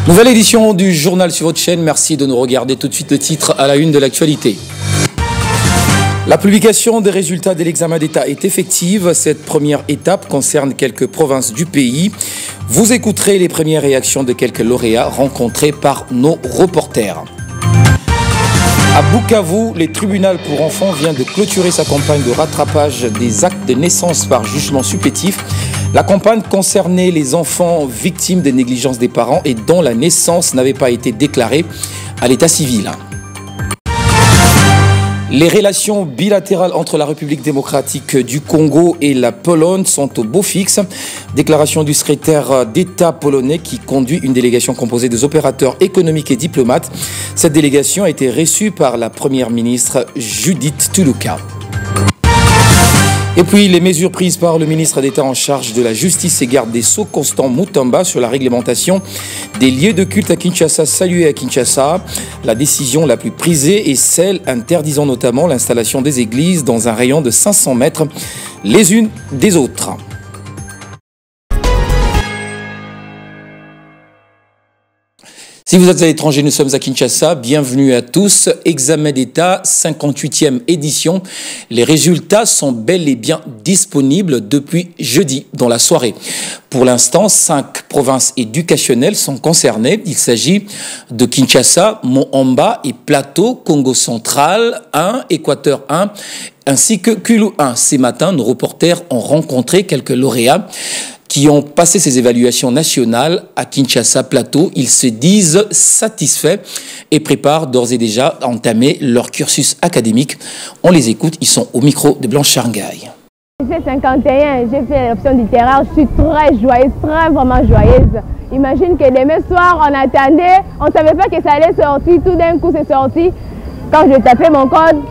Nouvelle édition du journal sur votre chaîne. Merci de nous regarder tout de suite le titre à la une de l'actualité. La publication des résultats de l'examen d'État est effective. Cette première étape concerne quelques provinces du pays. Vous écouterez les premières réactions de quelques lauréats rencontrés par nos reporters. À Bukavu, le tribunal pour enfants vient de clôturer sa campagne de rattrapage des actes de naissance par jugement supplétif. La campagne concernait les enfants victimes de négligence des parents et dont la naissance n'avait pas été déclarée à l'état civil. Les relations bilatérales entre la République démocratique du Congo et la Pologne sont au beau fixe. Déclaration du secrétaire d'État polonais qui conduit une délégation composée des opérateurs économiques et diplomates. Cette délégation a été reçue par la première ministre Judith Tuluka. Et puis, les mesures prises par le ministre d'État en charge de la Justice et garde des Sceaux, Constant Mutamba, sur la réglementation des lieux de culte à Kinshasa, saluée à Kinshasa. La décision la plus prisée est celle interdisant notamment l'installation des églises dans un rayon de 500 mètres les unes des autres. Si vous êtes à l'étranger, nous sommes à Kinshasa. Bienvenue à tous. Examen d'État, 58e édition. Les résultats sont bel et bien disponibles depuis jeudi dans la soirée. Pour l'instant, 5 provinces éducationnelles sont concernées. Il s'agit de Kinshasa, Moamba et Plateau, Congo central 1, Équateur 1, ainsi que Kulu 1. Ces matins, nos reporters ont rencontré quelques lauréats qui ont passé ces évaluations nationales à Kinshasa Plateau. Ils se disent satisfaits et préparent d'ores et déjà à entamer leur cursus académique. On les écoute, ils sont au micro de Blanche Charngaï. J'ai 51, j'ai fait l'option littéraire, je suis très joyeuse, vraiment joyeuse. Imagine que demain soir, on attendait, on ne savait pas que ça allait sortir, tout d'un coup c'est sorti. Quand je tapais mon code,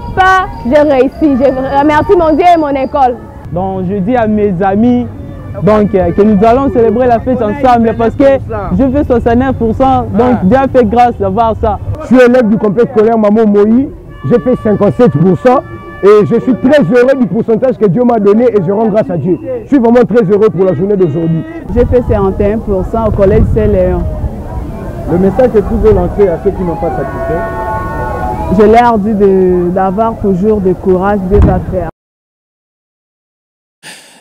j'ai réussi. Je remercie mon Dieu et mon école. Donc je dis à mes amis, donc, que nous allons célébrer la fête ensemble parce que je fais 69%, donc Dieu fait grâce d'avoir ça. Je suis élève du complexe scolaire Maman Moïse, j'ai fait 57% et je suis très heureux du pourcentage que Dieu m'a donné et je rends grâce à Dieu. Je suis vraiment très heureux pour la journée d'aujourd'hui. J'ai fait 51% au collège Saint-Léon. Le message que vous voulez lancer à ceux qui n'ont pas satisfait? Je leur dis d'avoir toujours du courage, de faire.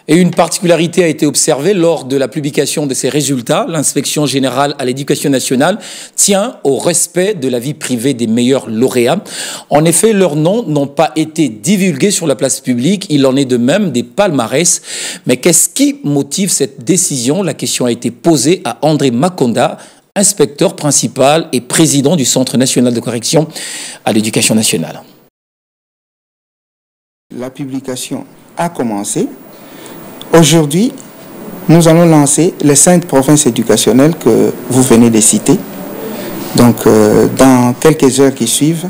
Et une particularité a été observée lors de la publication de ces résultats. L'inspection générale à l'éducation nationale tient au respect de la vie privée des meilleurs lauréats. En effet, leurs noms n'ont pas été divulgués sur la place publique. Il en est de même des palmarès. Mais qu'est-ce qui motive cette décision? La question a été posée à André Makonda, inspecteur principal et président du Centre national de correction à l'éducation nationale. La publication a commencé. Aujourd'hui, nous allons lancer les 5 provinces éducationnelles que vous venez de citer. Donc, dans quelques heures qui suivent,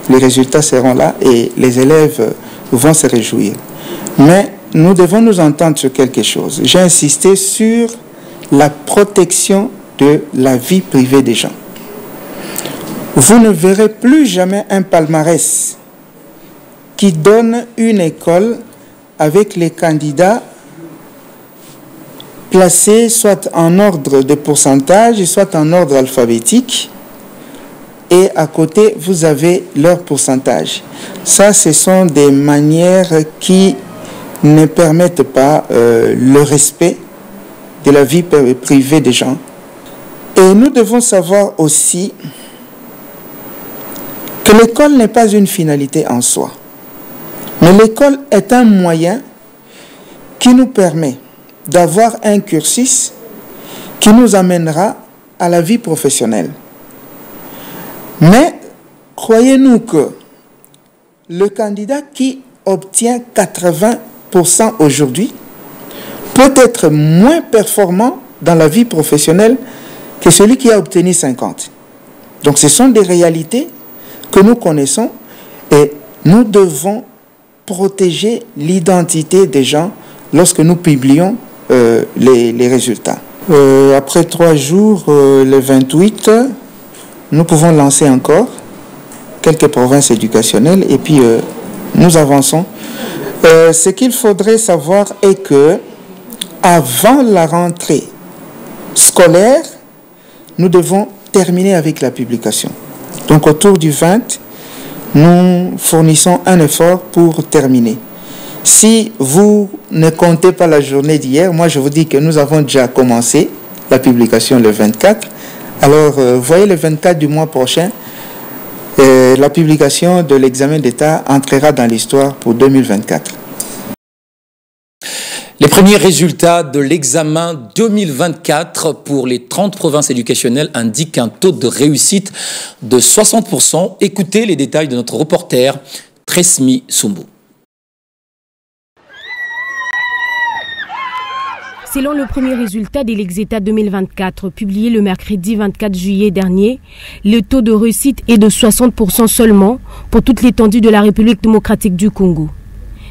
les résultats seront là et les élèves vont se réjouir. Mais nous devons nous entendre sur quelque chose. J'ai insisté sur la protection de la vie privée des gens. Vous ne verrez plus jamais un palmarès qui donne une école avec les candidats placés soit en ordre de pourcentage, soit en ordre alphabétique. Et à côté, vous avez leur pourcentage. Ça, ce sont des manières qui ne permettent pas le respect de la vie privée des gens. Et nous devons savoir aussi que l'école n'est pas une finalité en soi. Mais l'école est un moyen qui nous permet d'avoir un cursus qui nous amènera à la vie professionnelle. Mais croyez-nous que le candidat qui obtient 80% aujourd'hui peut être moins performant dans la vie professionnelle que celui qui a obtenu 50%. Donc ce sont des réalités que nous connaissons et nous devons protéger l'identité des gens lorsque nous publions les résultats. Après 3 jours, le 28, nous pouvons lancer encore quelques provinces éducationnelles et puis nous avançons. Ce qu'il faudrait savoir est que avant la rentrée scolaire, nous devons terminer avec la publication. Donc autour du 20, nous fournissons un effort pour terminer. Si vous ne comptez pas la journée d'hier, moi je vous dis que nous avons déjà commencé la publication le 24. Alors voyez le 24 du mois prochain, la publication de l'examen d'État entrera dans l'histoire pour 2024. Les premiers résultats de l'examen 2024 pour les 30 provinces éducationnelles indiquent un taux de réussite de 60%. Écoutez les détails de notre reporter Tresmi Sumbu. Selon le premier résultat de l'Exeta 2024 publié le mercredi 24 juillet dernier, le taux de réussite est de 60% seulement pour toute l'étendue de la République démocratique du Congo.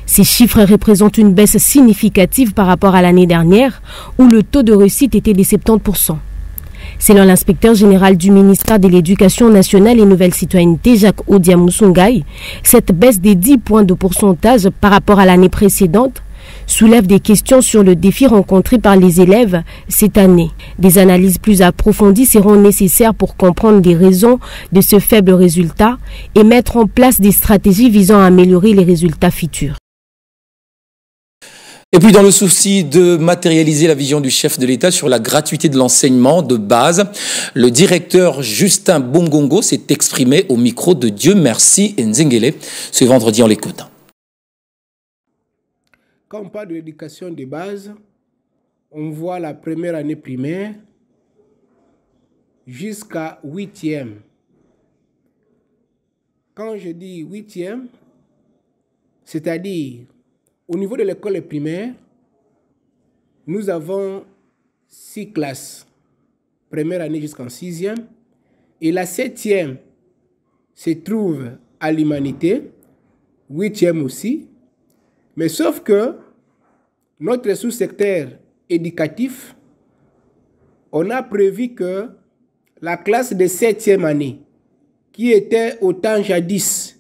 Ces chiffres représentent une baisse significative par rapport à l'année dernière où le taux de réussite était de 70%. Selon l'inspecteur général du ministère de l'Éducation nationale et Nouvelle Citoyenneté, Jacques Odiamusungai, cette baisse des 10 points de pourcentage par rapport à l'année précédente soulève des questions sur le défi rencontré par les élèves cette année. Des analyses plus approfondies seront nécessaires pour comprendre les raisons de ce faible résultat et mettre en place des stratégies visant à améliorer les résultats futurs. Et puis dans le souci de matérialiser la vision du chef de l'État sur la gratuité de l'enseignement de base, le directeur Justin Bongongo s'est exprimé au micro de Dieu Merci Nzengele. Ce vendredi, on l'écoute. Quand on parle de l'éducation de base, on voit la première année primaire jusqu'à 8e. Quand je dis 8e, c'est-à-dire au niveau de l'école primaire, nous avons 6 classes. Première année jusqu'en 6e. Et la 7e se trouve à l'humanité, 8e aussi. Mais sauf que notre sous-secteur éducatif, on a prévu que la classe de 7e année, qui était au temps jadis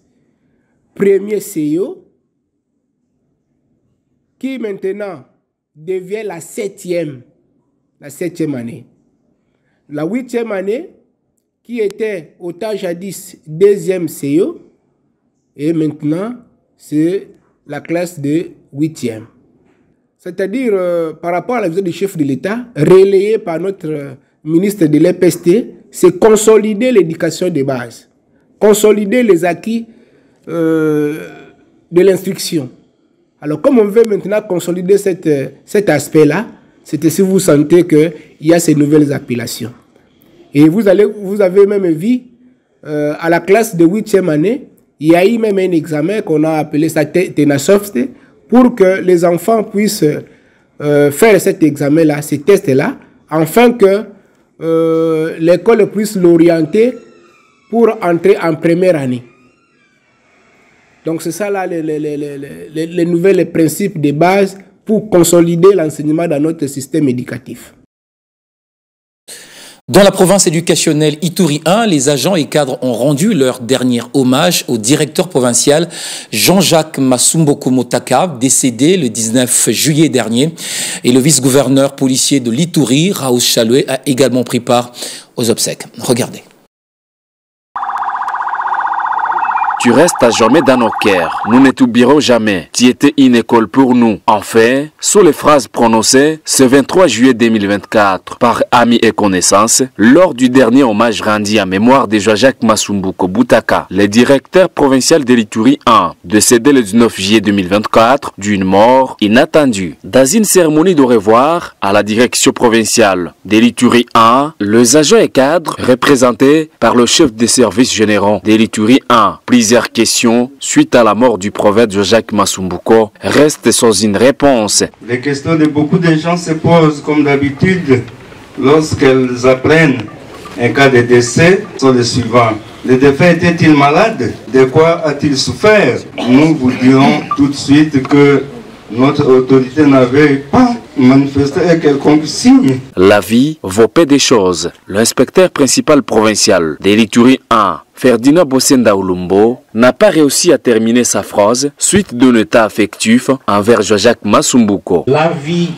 premier CEO, qui maintenant devient la 7e année. La 8e année, qui était au temps jadis deuxième CEO, et maintenant c'est la classe de 8e. C'est-à-dire, par rapport à la vision du chef de l'État, relayée par notre ministre de l'EPST, c'est consolider l'éducation de base, consolider les acquis de l'instruction. Alors, comme on veut maintenant consolider cet aspect-là, c'est si vous sentez qu'il y a ces nouvelles appellations. Et vous avez même vu, à la classe de 8e année, il y a eu même un examen qu'on a appelé ça TENASOFT, pour que les enfants puissent faire cet examen-là, ces tests-là, afin que l'école puisse l'orienter pour entrer en première année. Donc c'est ça là les nouvelles principes de base pour consolider l'enseignement dans notre système éducatif. Dans la province éducationnelle Ituri 1, les agents et cadres ont rendu leur dernier hommage au directeur provincial Jean-Jacques Masumboko Motaka, décédé le 19 juillet dernier. Et le vice-gouverneur policier de l'Ituri, Raoul Chaloué, a également pris part aux obsèques. Regardez. Tu restes à jamais dans nos cœurs. Nous ne t'oublierons jamais. Tu étais une école pour nous. En fait, sous les phrases prononcées ce 23 juillet 2024 par amis et connaissances, lors du dernier hommage rendu en mémoire de Jean-Jacques Masumboko Motaka, le directeur provincial de l'Ituri 1, décédé le 19 juillet 2024 d'une mort inattendue. Dans une cérémonie de revoir à la direction provinciale de l'Ituri 1, les agents et cadres représentés par le chef des services généraux de l'Ituri 1, plusieurs questions suite à la mort du prophète Jean-Jacques Masumboko restent sans une réponse. Les questions de beaucoup de gens se posent comme d'habitude lorsqu'elles apprennent un cas de décès sont les suivants. Le défunt était-il malade? De quoi a-t-il souffert? Nous vous dirons tout de suite que notre autorité n'avait pas manifesté un quelconque signe. La vie vaut peu de choses. L'inspecteur principal provincial de l'Ituri 1, Ferdinand Bossenda Ulumbo, n'a pas réussi à terminer sa phrase suite d'un état affectif envers Jean-Jacques Masumboko. La vie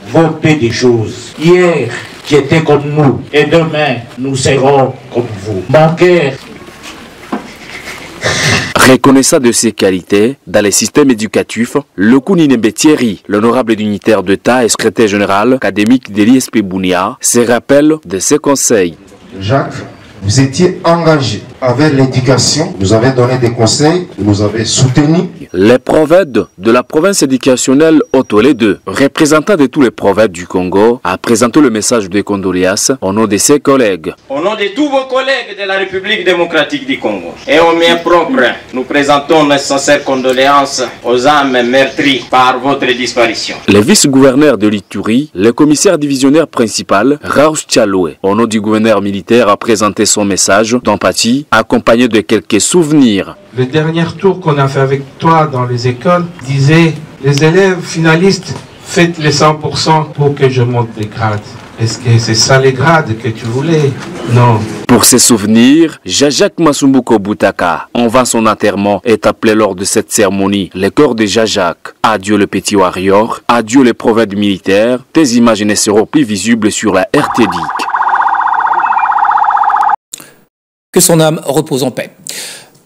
vaut peu de choses. Hier, qui étaient comme nous. Et demain, nous serons comme vous. Mon cœur. Reconnaissant de ses qualités dans les systèmes éducatifs, le Kouninebe Thierry, l'honorable dignitaire d'État et secrétaire général académique de l'ISP Bounia, se rappelle de ses conseils. Jacques, vous étiez engagé avec l'éducation, vous avez donné des conseils, vous nous avez soutenus. Les prophètes de la province éducationnelle Otolé 2, représentant de tous les prophètes du Congo, a présenté le message de condoléances au nom de ses collègues. Au nom de tous vos collègues de la République démocratique du Congo et au mien propre, nous présentons nos sincères condoléances aux âmes meurtries par votre disparition. Le vice-gouverneur de l'Ituri, le commissaire divisionnaire principal, Raouz Tchaloué, au nom du gouverneur militaire, a présenté son message d'empathie, accompagné de quelques souvenirs. Le dernier tour qu'on a fait avec toi dans les écoles disait les élèves finalistes, faites les 100% pour que je monte les grades. Est-ce que c'est ça les grades que tu voulais? Non. Pour ses souvenirs, Jajak Masumbuko Boutaka, en vain son enterrement, est appelé lors de cette cérémonie le corps de Jajak. Adieu le petit warrior, adieu les prophètes militaires, tes images ne seront plus visibles sur la RTD. Que son âme repose en paix.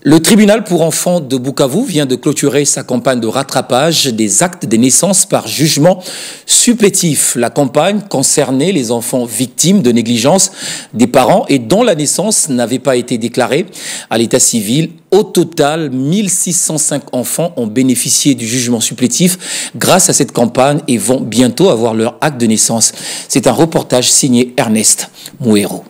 Le tribunal pour enfants de Bukavu vient de clôturer sa campagne de rattrapage des actes de naissance par jugement supplétif. La campagne concernait les enfants victimes de négligence des parents et dont la naissance n'avait pas été déclarée à l'état civil. Au total, 1605 enfants ont bénéficié du jugement supplétif grâce à cette campagne et vont bientôt avoir leur acte de naissance. C'est un reportage signé Ernest Mouero.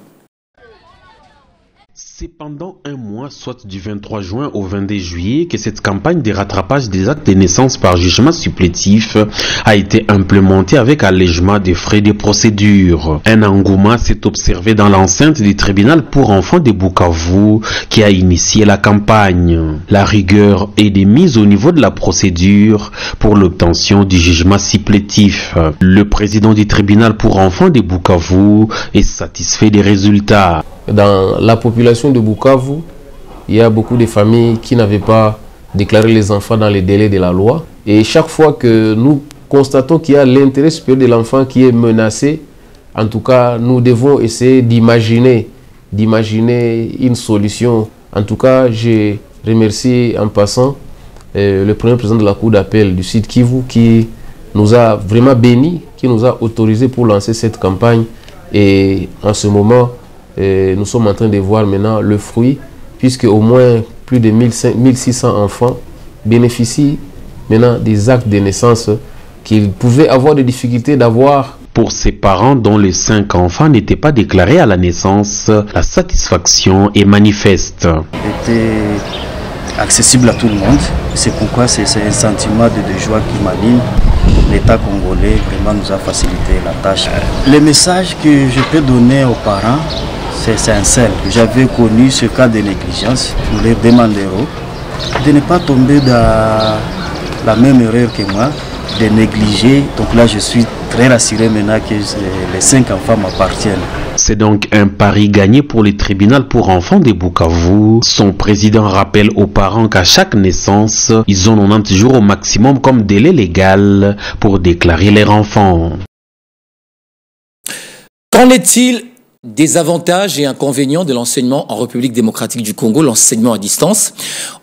C'est pendant un mois, soit du 23 juin au 22 juillet, que cette campagne de rattrapage des actes de naissance par jugement supplétif a été implémentée avec allègement des frais de procédure. Un engouement s'est observé dans l'enceinte du tribunal pour enfants de Bukavu qui a initié la campagne. La rigueur est mise au niveau de la procédure pour l'obtention du jugement supplétif. Le président du tribunal pour enfants de Bukavu est satisfait des résultats. Dans la population de Bukavu, il y a beaucoup de familles qui n'avaient pas déclaré les enfants dans les délais de la loi. Et chaque fois que nous constatons qu'il y a l'intérêt supérieur de l'enfant qui est menacé, en tout cas, nous devons essayer d'imaginer une solution. En tout cas, je remercie en passant le premier président de la Cour d'appel du Sud Kivu qui nous a vraiment bénis, qui nous a autorisé pour lancer cette campagne. Et en ce moment, nous sommes en train de voir maintenant le fruit, puisque au moins plus de 1600 enfants bénéficient maintenant des actes de naissance qu'ils pouvaient avoir des difficultés d'avoir. Pour ces parents dont les 5 enfants n'étaient pas déclarés à la naissance, la satisfaction est manifeste. C'était accessible à tout le monde. C'est pourquoi c'est un sentiment de joie qui m'anime. L'État congolais vraiment nous a facilité la tâche. Le message que je peux donner aux parents, c'est sincère. J'avais connu ce cas de négligence. Nous leur demanderons de ne pas tomber dans la même erreur que moi, de négliger. Donc là, je suis très rassuré maintenant que les 5 enfants m'appartiennent. C'est donc un pari gagné pour le tribunal pour enfants de Bukavu. Son président rappelle aux parents qu'à chaque naissance, ils ont 90 jours au maximum comme délai légal pour déclarer leur enfant. Qu'en est-il des avantages et inconvénients de l'enseignement en République démocratique du Congo, l'enseignement à distance,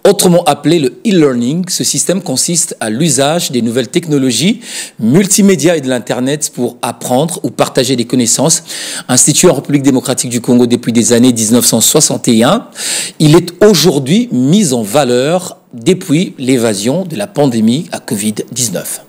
autrement appelé le e-learning? Ce système consiste à l'usage des nouvelles technologies, multimédia et de l'Internet pour apprendre ou partager des connaissances. Institué en République démocratique du Congo depuis des années 1961, il est aujourd'hui mis en valeur depuis l'évasion de la pandémie à Covid-19.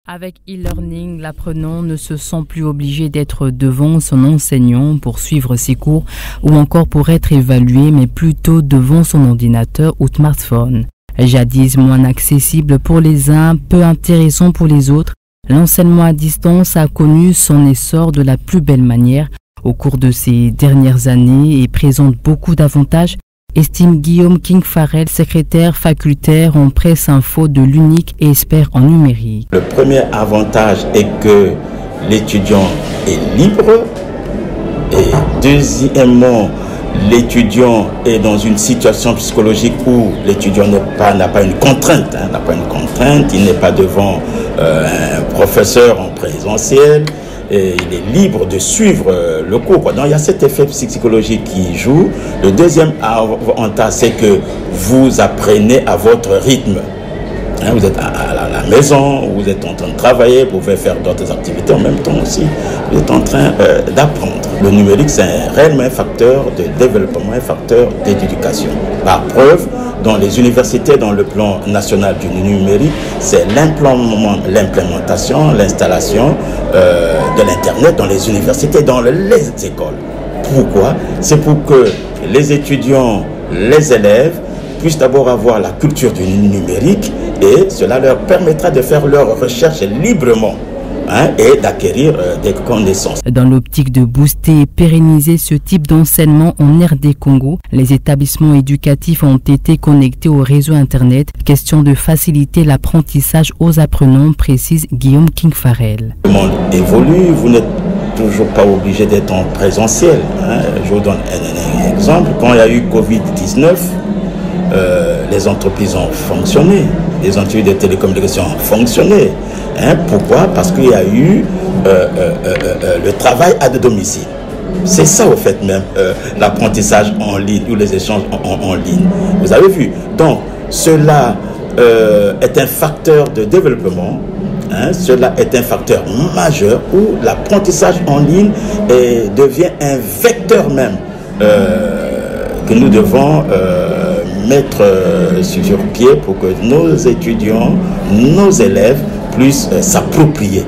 Avec e-learning, l'apprenant ne se sent plus obligé d'être devant son enseignant pour suivre ses cours ou encore pour être évalué, mais plutôt devant son ordinateur ou smartphone. Jadis moins accessible pour les uns, peu intéressant pour les autres, l'enseignement à distance a connu son essor de la plus belle manière au cours de ces dernières années et présente beaucoup d'avantages, estime Guillaume King-Farrell, secrétaire facultaire en presse info de l'UNIC et expert en numérique. Le premier avantage est que l'étudiant est libre et deuxièmement, l'étudiant est dans une situation psychologique où l'étudiant n'a pas une contrainte, il n'est pas devant un professeur en présentiel. et il est libre de suivre le cours. Donc il y a cet effet psychologique qui joue. Le deuxième avantage, c'est que vous apprenez à votre rythme. Vous êtes à la maison, vous êtes en train de travailler, vous pouvez faire d'autres activités en même temps aussi. Vous êtes en train d'apprendre. Le numérique, c'est réellement un facteur de développement, un facteur d'éducation. Par preuve, dans les universités, dans le plan national du numérique, c'est l'implémentation, l'installation de l'Internet dans les universités, dans les écoles. Pourquoi? C'est pour que les étudiants, les élèves puissent d'abord avoir la culture du numérique et cela leur permettra de faire leurs recherches librement et d'acquérir des connaissances. Dans l'optique de booster et pérenniser ce type d'enseignement en RD Congo, les établissements éducatifs ont été connectés au réseau Internet. Question de faciliter l'apprentissage aux apprenants, précise Guillaume King-Farel. Le monde évolue, vous n'êtes toujours pas obligé d'être en présentiel. Je vous donne un exemple. Quand il y a eu Covid-19, les entreprises ont fonctionné, les entreprises de télécommunications ont fonctionné. Pourquoi? Parce qu'il y a eu le travail à domicile. C'est ça au fait même, l'apprentissage en ligne ou les échanges en ligne. Vous avez vu? Donc cela est un facteur de développement. Cela est un facteur majeur où l'apprentissage en ligne devient un vecteur même que nous devons mettre sur pied pour que nos étudiants, nos élèves puissent s'approprier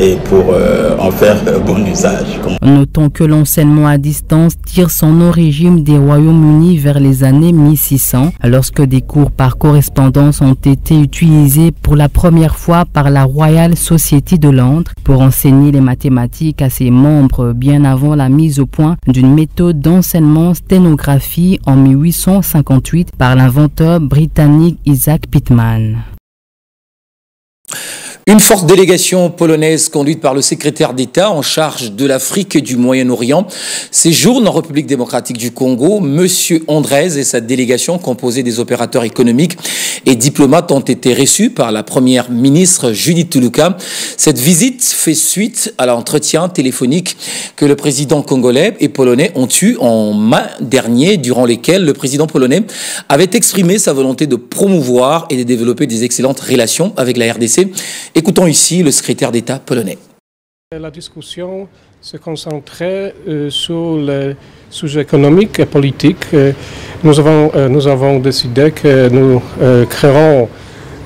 et pour en faire bon usage. Notons que l'enseignement à distance tire son origine des Royaumes-Unis vers les années 1600, lorsque des cours par correspondance ont été utilisés pour la première fois par la Royal Society de Londres pour enseigner les mathématiques à ses membres bien avant la mise au point d'une méthode d'enseignement sténographie en 1858 par l'inventeur britannique Isaac Pitman. Une forte délégation polonaise conduite par le secrétaire d'État en charge de l'Afrique et du Moyen-Orient séjourne en République démocratique du Congo. Monsieur Andrés et sa délégation composée des opérateurs économiques et diplomates ont été reçus par la première ministre Judith Tuluka. Cette visite fait suite à l'entretien téléphonique que le président congolais et polonais ont eu en mai dernier, durant lesquels le président polonais avait exprimé sa volonté de promouvoir et de développer des excellentes relations avec la RDC. Écoutons ici le secrétaire d'État polonais. La discussion se concentrait sur les sujets économiques et politiques. Nous avons décidé que nous créerons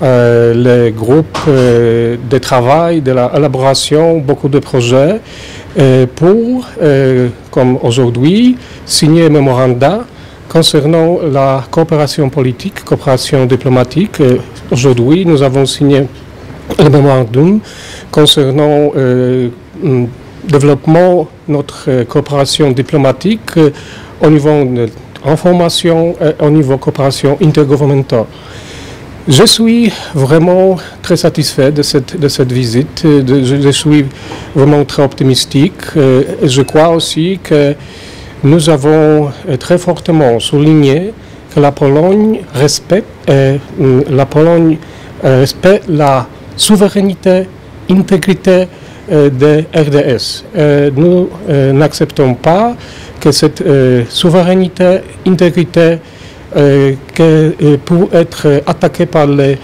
les groupes de travail, de l'élaboration, beaucoup de projets pour, comme aujourd'hui, signer un mémorandum concernant la coopération politique, coopération diplomatique. Aujourd'hui, nous avons signé le mémorandum concernant développement notre coopération diplomatique au niveau de l'information et au niveau de coopération intergouvernementale. Je suis vraiment très satisfait de cette visite. Je suis vraiment très optimistique. Et je crois aussi que nous avons très fortement souligné que la Pologne respecte la souveraineté, intégrité de RDS. Nous n'acceptons pas que cette souveraineté, intégrité pour être attaquée par les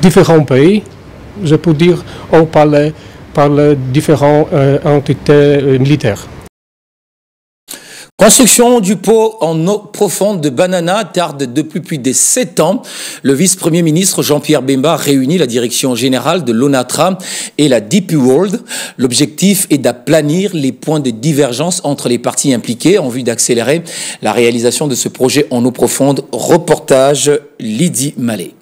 différents pays, je peux dire, ou par les différentes entités militaires. Construction du port en eau profonde de Banana tarde depuis plus de 7 ans. Le vice-premier ministre Jean-Pierre Bemba réunit la direction générale de l'ONATRA et la DP World. L'objectif est d'aplanir les points de divergence entre les parties impliquées en vue d'accélérer la réalisation de ce projet en eau profonde. Reportage Lydie Mallet.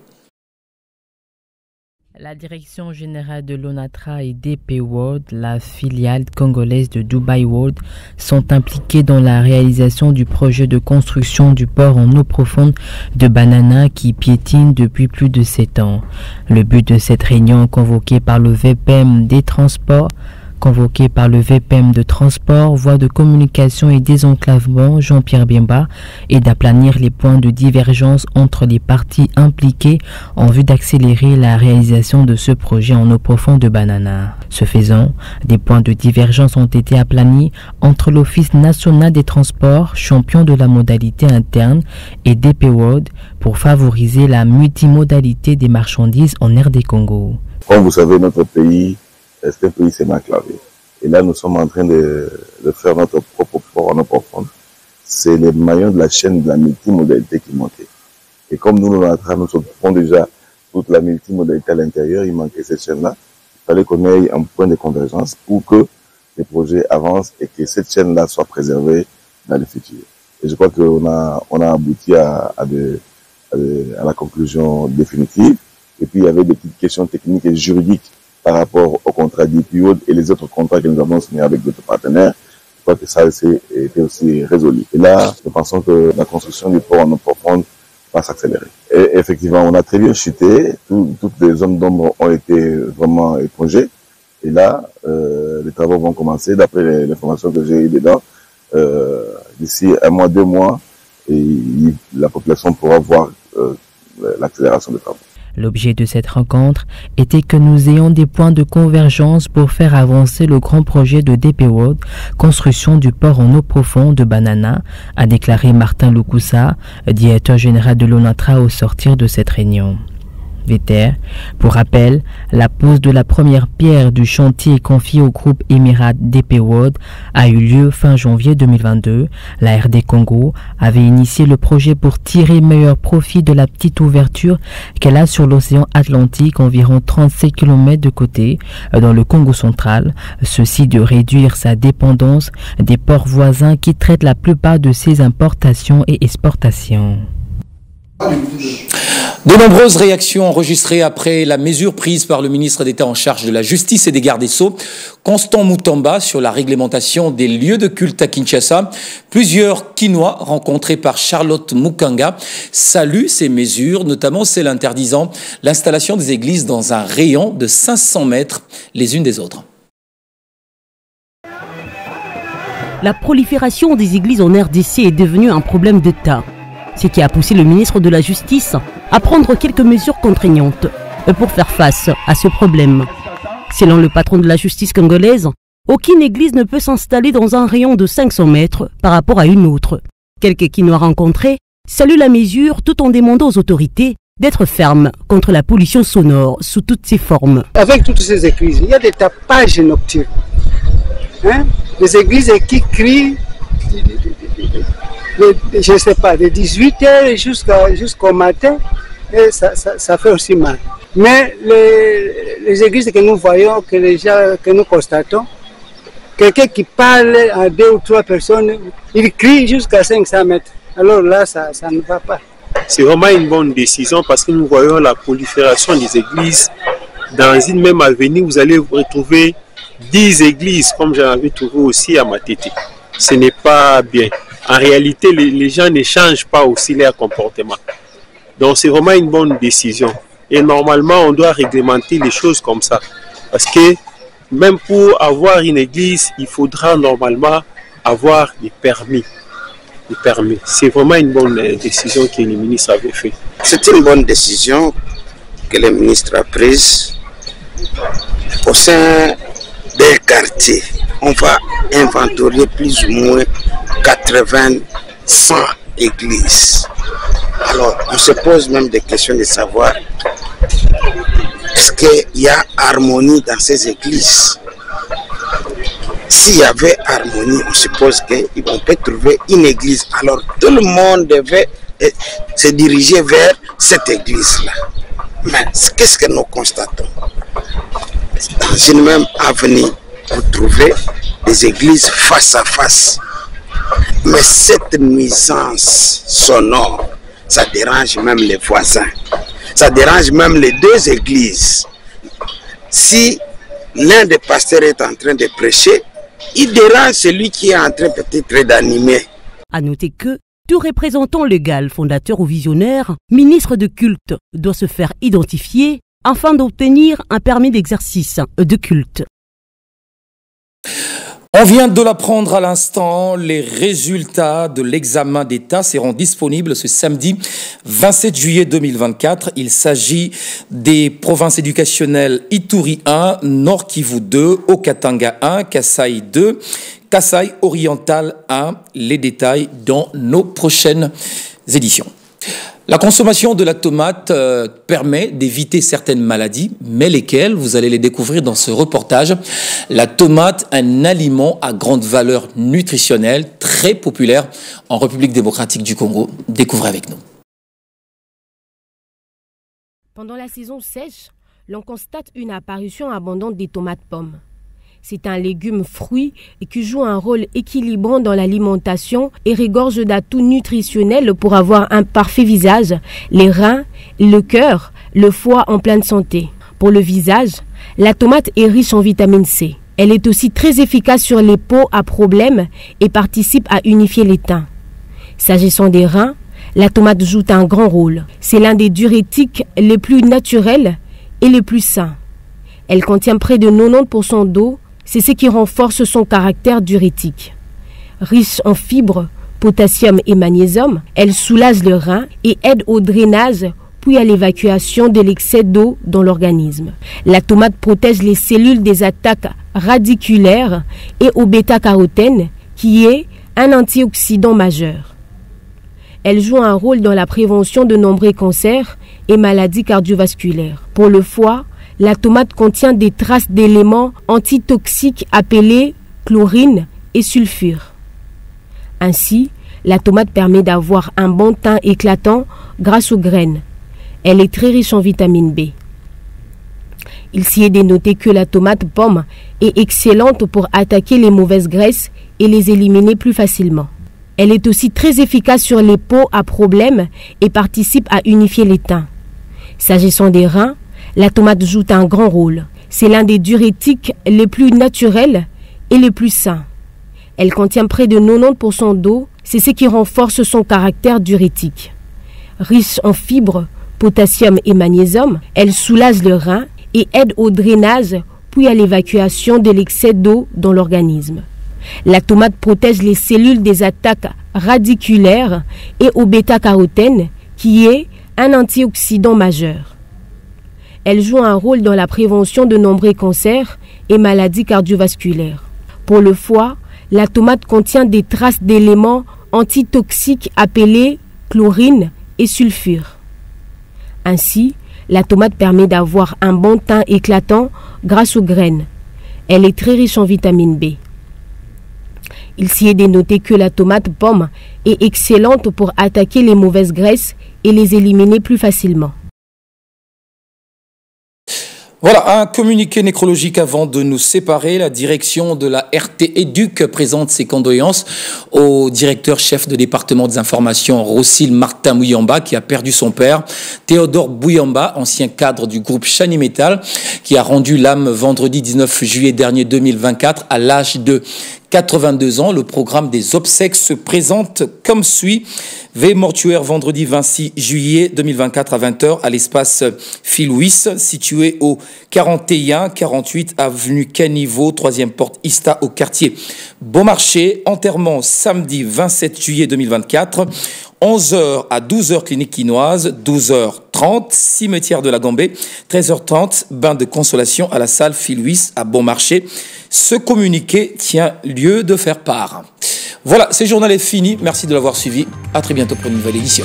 La direction générale de l'ONATRA et DP World, la filiale congolaise de Dubai World, sont impliqués dans la réalisation du projet de construction du port en eau profonde de Banana qui piétine depuis plus de 7 ans. Le but de cette réunion convoquée par le VPM des transports Convoqué par le VPM de transport, voie de communication et désenclavement Jean-Pierre Biemba, et d'aplanir les points de divergence entre les parties impliquées en vue d'accélérer la réalisation de ce projet en eau profonde de Banana. Ce faisant, des points de divergence ont été aplani entre l'Office national des transports, champion de la modalité interne, et DP World pour favoriser la multimodalité des marchandises en RD Congo. Comme vous savez, notre pays est un pays semi-enclavé. Et là, nous sommes en train de faire notre propre port en eau profonde. C'est les maillons de la chaîne de la multimodalité qui manquaient. Et comme nous occupons déjà toute la multimodalité à l'intérieur, il manquait cette chaîne-là. Il fallait qu'on ait un point de convergence pour que les projets avancent et que cette chaîne-là soit préservée dans le futur. Et je crois qu'on a abouti à la conclusion définitive. Et puis, il y avait des petites questions techniques et juridiques par rapport au contrat d'IPO et les autres contrats que nous avons signés avec d'autres partenaires. Je crois que ça a été aussi résolu. Et là, nous pensons que la construction du port en eau profonde va s'accélérer. Et effectivement, on a très bien chuté. Toutes les zones d'ombre ont été vraiment épongées. Et là, les travaux vont commencer. D'après l'information que j'ai eue dedans, d'ici 1 mois, 2 mois, et la population pourra voir l'accélération des travaux. L'objet de cette rencontre était que nous ayons des points de convergence pour faire avancer le grand projet de DP World, construction du port en eau profonde de Banana, a déclaré Martin Lukusa, directeur général de l'ONATRA au sortir de cette réunion. VTR. Pour rappel, la pose de la première pierre du chantier confié au groupe Émirat DP World a eu lieu fin janvier 2022. La RD Congo avait initié le projet pour tirer meilleur profit de la petite ouverture qu'elle a sur l'océan Atlantique, environ 37 km de côté, dans le Congo central. Ceci de réduire sa dépendance des ports voisins qui traitent la plupart de ses importations et exportations. De nombreuses réactions enregistrées après la mesure prise par le ministre d'État en charge de la Justice et des Gardes des Sceaux, Constant Mutamba, sur la réglementation des lieux de culte à Kinshasa. Plusieurs Kinois rencontrés par Charlotte Mukanga saluent ces mesures, notamment celle interdisant l'installation des églises dans un rayon de 500 mètres les unes des autres. La prolifération des églises en RDC est devenue un problème d'État. Ce qui a poussé le ministre de la Justice à prendre quelques mesures contraignantes pour faire face à ce problème. Selon le patron de la justice congolaise, aucune église ne peut s'installer dans un rayon de 500 mètres par rapport à une autre. Quelques Kinois rencontrés saluent la mesure tout en demandant aux autorités d'être fermes contre la pollution sonore sous toutes ses formes. Avec toutes ces églises, il y a des tapages nocturnes. Des églises qui crient, je ne sais pas, de 18h jusqu'au matin, et ça fait aussi mal. Mais les églises que nous voyons, que nous constatons, quelqu'un qui parle à 2 ou 3 personnes, il crie jusqu'à 500 mètres. Alors là, ça ne va pas. C'est vraiment une bonne décision parce que nous voyons la prolifération des églises. Dans une même avenue, vous allez retrouver 10 églises, comme j'en avais trouvé aussi à Matete. Ce n'est pas bien. En réalité, les gens ne changent pas aussi leur comportement. Donc c'est vraiment une bonne décision. Et normalement, on doit réglementer les choses comme ça. Parce que même pour avoir une église, il faudra normalement avoir des permis. C'est vraiment une bonne décision que le ministre avait faite. C'est une bonne décision que le ministre a prise. Au sein des quartiers, on va inventorier plus ou moins 80-100 églises. Alors, on se pose même des questions de savoir est-ce qu'il y a harmonie dans ces églises? S'il y avait harmonie, on suppose qu'on peut trouver une église. Alors, tout le monde devait se diriger vers cette église-là. Mais qu'est-ce que nous constatons? Dans une même avenue, vous trouvez des églises face à face. Mais cette nuisance sonore, ça dérange même les voisins. Ça dérange même les 2 églises. Si l'un des pasteurs est en train de prêcher, il dérange celui qui est en train peut-être d'animer. À noter que tout représentant légal, fondateur ou visionnaire, ministre de culte, doit se faire identifier afin d'obtenir un permis d'exercice de culte. On vient de l'apprendre à l'instant, les résultats de l'examen d'État seront disponibles ce samedi 27 juillet 2024. Il s'agit des provinces éducationnelles Ituri 1, Nord Kivu 2, Haut-Katanga 1, Kasaï 2, Kasaï Oriental 1. Les détails dans nos prochaines éditions. La consommation de la tomate permet d'éviter certaines maladies, mais lesquelles, vous allez les découvrir dans ce reportage. La tomate, un aliment à grande valeur nutritionnelle, très populaire en République démocratique du Congo. Découvrez avec nous. Pendant la saison sèche, l'on constate une apparition abondante des tomates pommes. C'est un légume fruit qui joue un rôle équilibrant dans l'alimentation et regorge d'atouts nutritionnels pour avoir un parfait visage, les reins, le cœur, le foie en pleine santé. Pour le visage, la tomate est riche en vitamine C. Elle est aussi très efficace sur les peaux à problème et participe à unifier les teints. S'agissant des reins, la tomate joue un grand rôle. C'est l'un des diurétiques les plus naturels et les plus sains. Elle contient près de 90% d'eau. C'est ce qui renforce son caractère diurétique. Riche en fibres, potassium et magnésium, elle soulage le rein et aide au drainage puis à l'évacuation de l'excès d'eau dans l'organisme. La tomate protège les cellules des attaques radiculaires et au bêta-carotène, qui est un antioxydant majeur. Elle joue un rôle dans la prévention de nombreux cancers et maladies cardiovasculaires. Pour le foie, la tomate contient des traces d'éléments antitoxiques appelés chlorine et sulfure. Ainsi, la tomate permet d'avoir un bon teint éclatant grâce aux graines. Elle est très riche en vitamine B. Il s'y est dénoté que la tomate pomme est excellente pour attaquer les mauvaises graisses et les éliminer plus facilement. Elle est aussi très efficace sur les peaux à problème et participe à unifier les teints. S'agissant des reins, la tomate joue un grand rôle. C'est l'un des diurétiques les plus naturels et les plus sains. Elle contient près de 90% d'eau, c'est ce qui renforce son caractère diurétique. Riche en fibres, potassium et magnésium, elle soulage le rein et aide au drainage puis à l'évacuation de l'excès d'eau dans l'organisme. La tomate protège les cellules des attaques radiculaires et au bêta-carotène, qui est un antioxydant majeur. Elle joue un rôle dans la prévention de nombreux cancers et maladies cardiovasculaires. Pour le foie, la tomate contient des traces d'éléments antitoxiques appelés chlorine et sulfure. Ainsi, la tomate permet d'avoir un bon teint éclatant grâce aux graines. Elle est très riche en vitamine B. Il s'y est dénoté que la tomate pomme est excellente pour attaquer les mauvaises graisses et les éliminer plus facilement. Voilà, un communiqué nécrologique avant de nous séparer. La direction de la RT Éduc présente ses condoléances au directeur chef de département des informations, Rossil Martin Bouyamba, qui a perdu son père, Théodore Bouyamba, ancien cadre du groupe Chani Metal, qui a rendu l'âme vendredi 19 juillet dernier 2024 à l'âge de 82 ans. Le programme des obsèques se présente comme suit. Veille mortuaire vendredi 26 juillet 2024 à 20h à l'espace Philouis, situé au 41-48 avenue Caniveau, 3e porte Ista au quartier Beaumarchais. Enterrement samedi 27 juillet 2024. 11h à 12h clinique quinoise, 12h30 cimetière de la Gambée, 13h30 bain de consolation à la salle Philouis à Beaumarchais. Ce communiqué tient lieu de faire part. Voilà, ce journal est fini. Merci de l'avoir suivi. À très bientôt pour une nouvelle édition.